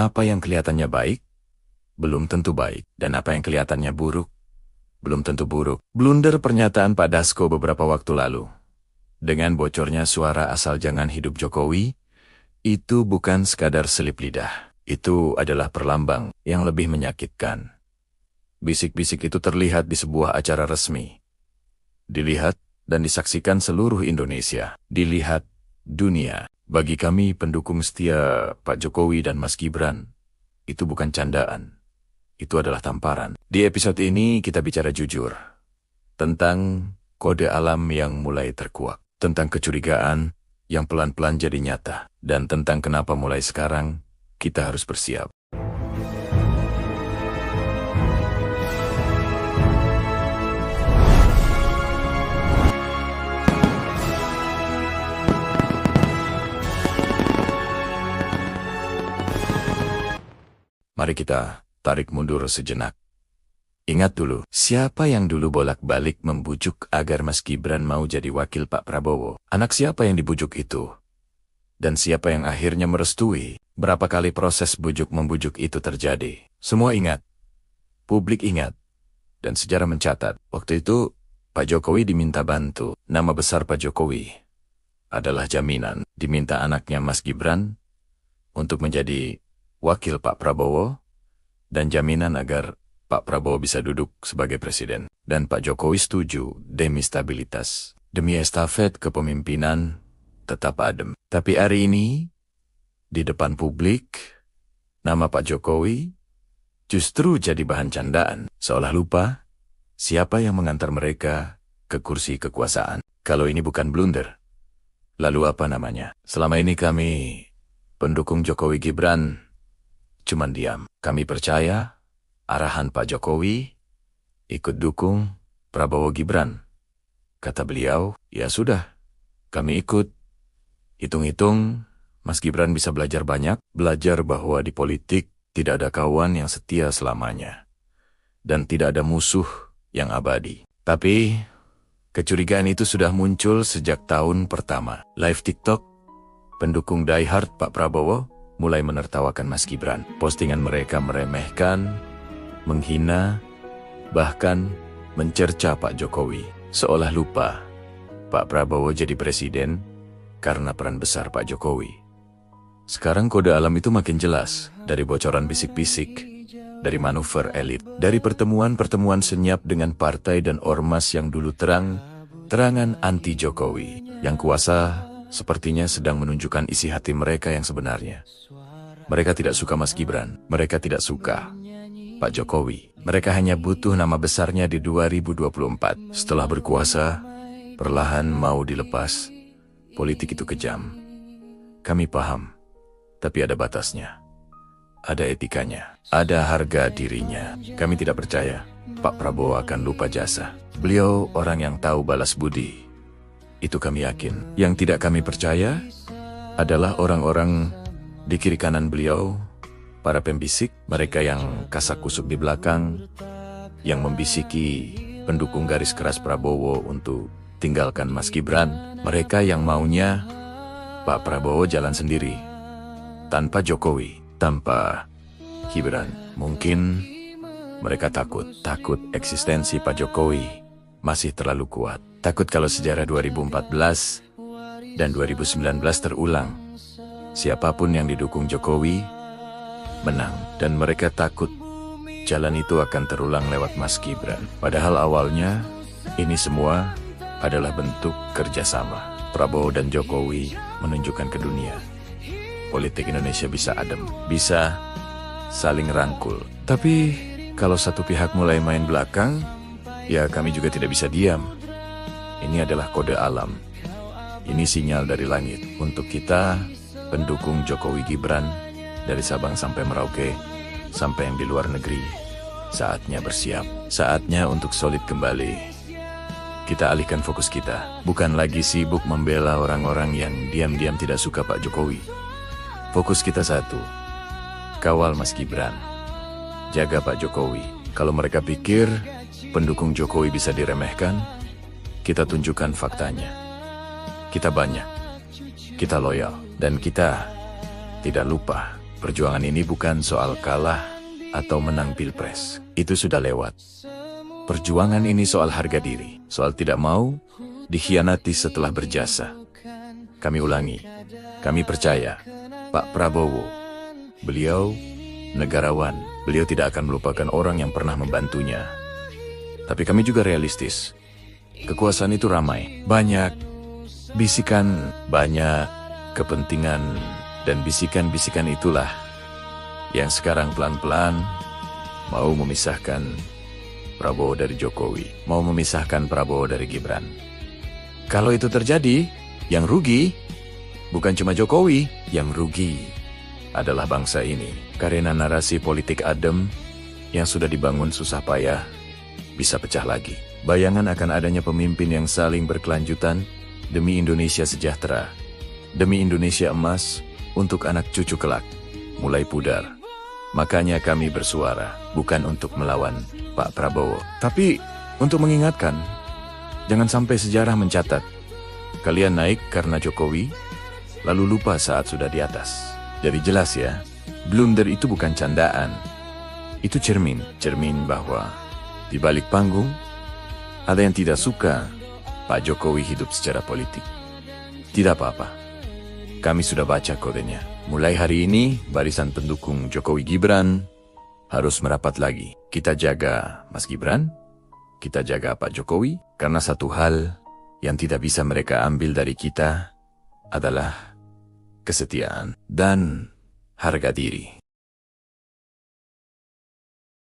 Apa yang kelihatannya baik, belum tentu baik. Dan apa yang kelihatannya buruk, belum tentu buruk. Blunder pernyataan Pak Dasko beberapa waktu lalu. Dengan bocornya suara asal jangan hidup Jokowi, itu bukan sekadar selip lidah. Itu adalah perlambang yang lebih menyakitkan. Bisik-bisik itu terlihat di sebuah acara resmi. Dilihat dan disaksikan seluruh Indonesia. Dilihat dunia. Bagi kami pendukung setia Pak Jokowi dan Mas Gibran, itu bukan candaan. Itu adalah tamparan. Di episode ini kita bicara jujur. Tentang kode alam yang mulai terkuak. Tentang kecurigaan yang pelan-pelan jadi nyata. Dan tentang kenapa mulai sekarang kita harus bersiap. Mari kita tarik mundur sejenak. Ingat dulu, siapa yang dulu bolak-balik membujuk agar Mas Gibran mau jadi wakil Pak Prabowo? Anak siapa yang dibujuk itu? Dan siapa yang akhirnya merestui? Berapa kali proses bujuk-membujuk itu terjadi? Semua ingat. Publik ingat. Dan sejarah mencatat. Waktu itu, Pak Jokowi diminta bantu. Nama besar Pak Jokowi adalah jaminan. Diminta anaknya Mas Gibran untuk menjadi wakil Pak Prabowo, dan jaminan agar Pak Prabowo bisa duduk sebagai presiden. Dan Pak Jokowi setuju demi stabilitas. Demi estafet kepemimpinan tetap adem. Tapi hari ini, di depan publik, nama Pak Jokowi justru jadi bahan candaan. Seolah lupa siapa yang mengantar mereka ke kursi kekuasaan. Kalau ini bukan blunder, lalu apa namanya? Selama ini kami, pendukung Jokowi Gibran, cuman diam. Kami percaya arahan Pak Jokowi, ikut dukung Prabowo Gibran. Kata beliau, ya sudah, kami ikut. Hitung-hitung, Mas Gibran bisa belajar banyak, belajar bahwa di politik tidak ada kawan yang setia selamanya. Dan tidak ada musuh yang abadi. Tapi, kecurigaan itu sudah muncul sejak tahun pertama. Live TikTok, pendukung diehard Pak Prabowo mulai menertawakan Mas Gibran. Postingan mereka meremehkan, menghina, bahkan mencerca Pak Jokowi. Seolah lupa, Pak Prabowo jadi presiden karena peran besar Pak Jokowi. Sekarang kode alam itu makin jelas, dari bocoran bisik-bisik, dari manuver elit, dari pertemuan-pertemuan senyap dengan partai dan ormas yang dulu terangan anti Jokowi. Yang kuasa sepertinya sedang menunjukkan isi hati mereka yang sebenarnya. Mereka tidak suka Mas Gibran, mereka tidak suka Pak Jokowi. Mereka hanya butuh nama besarnya di 2024. Setelah berkuasa, perlahan mau dilepas. Politik itu kejam. Kami paham, tapi ada batasnya. Ada etikanya, ada harga dirinya. Kami tidak percaya Pak Prabowo akan lupa jasa. Beliau orang yang tahu balas budi. Itu kami yakin. Yang tidak kami percaya adalah orang-orang di kiri kanan beliau, para pembisik, mereka yang kasak kusuk di belakang, yang membisiki pendukung garis keras Prabowo untuk tinggalkan Mas Gibran, mereka yang maunya Pak Prabowo jalan sendiri, tanpa Jokowi, tanpa Gibran. Mungkin mereka takut eksistensi Pak Jokowi masih terlalu kuat. Takut kalau sejarah 2014 dan 2019 terulang. Siapapun yang didukung Jokowi menang. Dan mereka takut jalan itu akan terulang lewat Mas Gibran. Padahal awalnya ini semua adalah bentuk kerjasama. Prabowo dan Jokowi menunjukkan ke dunia politik Indonesia bisa adem, bisa saling rangkul. Tapi kalau satu pihak mulai main belakang, ya kami juga tidak bisa diam. Ini adalah kode alam. Ini sinyal dari langit untuk kita, pendukung Jokowi Gibran, dari Sabang sampai Merauke, sampai yang di luar negeri. Saatnya bersiap, saatnya untuk solid kembali. Kita alihkan fokus kita, bukan lagi sibuk membela orang-orang yang diam-diam tidak suka Pak Jokowi. Fokus kita satu, kawal Mas Gibran, jaga Pak Jokowi. Kalau mereka pikir pendukung Jokowi bisa diremehkan, kita tunjukkan faktanya. Kita banyak, kita loyal, dan kita tidak lupa Perjuangan ini bukan soal kalah atau menang pilpres. Itu sudah lewat. Perjuangan ini soal harga diri, soal tidak mau dikhianati setelah berjasa. Kami ulangi, kami percaya Pak Prabowo, beliau negarawan, beliau tidak akan melupakan orang yang pernah membantunya. Tapi kami juga realistis. Kekuasaan itu ramai, banyak bisikan, banyak kepentingan, dan bisikan-bisikan itulah yang sekarang pelan-pelan mau memisahkan Prabowo dari Jokowi, mau memisahkan Prabowo dari Gibran. Kalau itu terjadi, yang rugi bukan cuma Jokowi, yang rugi adalah bangsa ini. Karena narasi politik adem yang sudah dibangun susah payah bisa pecah lagi. Bayangan akan adanya pemimpin yang saling berkelanjutan demi Indonesia sejahtera, demi Indonesia emas untuk anak cucu kelak, mulai pudar. Makanya kami bersuara, bukan untuk melawan Pak Prabowo, tapi untuk mengingatkan, jangan sampai sejarah mencatat kalian naik karena Jokowi, lalu lupa saat sudah di atas. Jadi jelas ya, blunder itu bukan candaan. Itu cermin bahwa di balik panggung, ada yang tidak suka Pak Jokowi hidup secara politik. Tidak apa-apa, kami sudah baca kodenya. Mulai hari ini, barisan pendukung Jokowi Gibran harus merapat lagi. Kita jaga Mas Gibran, kita jaga Pak Jokowi, karena satu hal yang tidak bisa mereka ambil dari kita adalah kesetiaan dan harga diri.